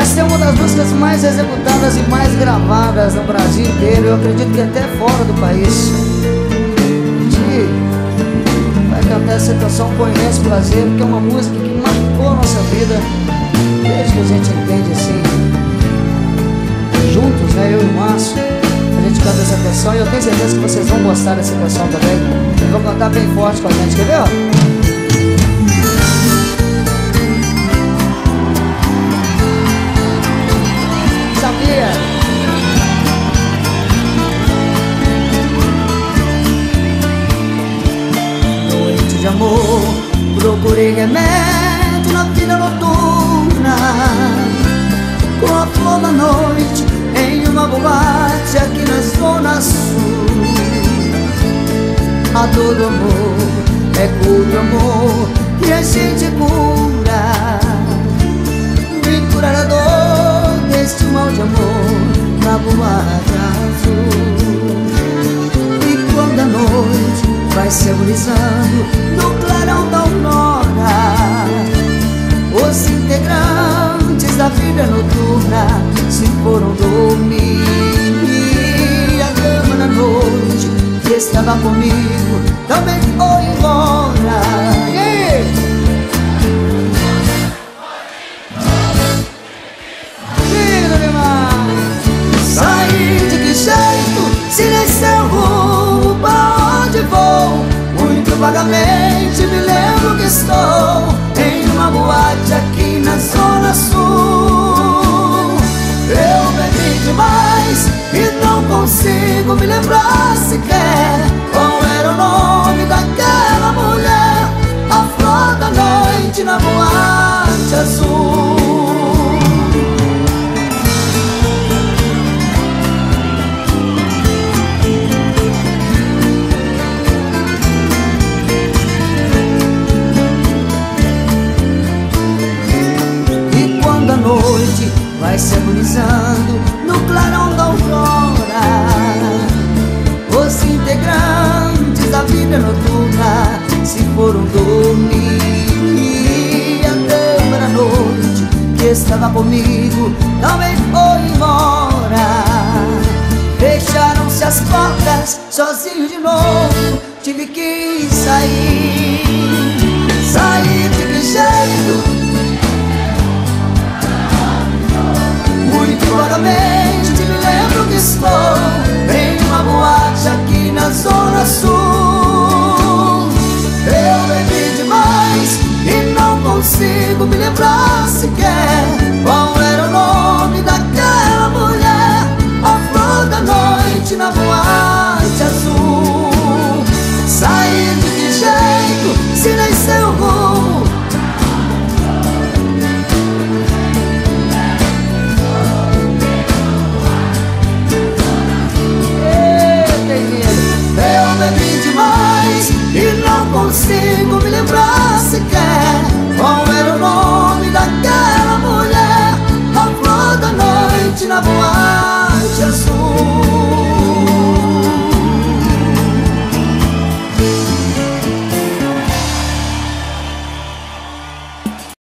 Essa é uma das músicas mais executadas e mais gravadas no Brasil inteiro. Eu acredito que até fora do país. A gente vai cantar essa canção com imenso prazer, porque é uma música que marcou a nossa vida desde que a gente entende assim, juntos, né, eu e o Márcio. A gente canta essa canção e eu tenho certeza que vocês vão gostar dessa canção também. Eles vão cantar bem forte com a gente, quer ver, ó? Noite de amor, procurei remédio na vida noturna, com a flor da noite em uma boate aqui na Zona Sul. A dor do amor é cor do amor e a gente cura. Vim curar a dor deste mal de amor na boate azul. E quando a noite vai se agonizando no clarão da aurora, os integrantes da vida noturna se foram dormir. E a dama da noite que estava comigo também foi embora. Saí de que jeito, se nem seu rumo, pra onde vou? Muito vagamente me lembro que estou em uma boate aqui na Zona Sul. Eu bebi demais e não consigo me lembrar sequer qual era o nome daquela mulher, a flor da noite na boate azul. A noite vai se agonizando no clarão da aurora, os integrantes da vida noturna se foram dormir. E a dama da noite que estava comigo também foi embora. Fecharam-se as portas, sozinho de novo tive que sair.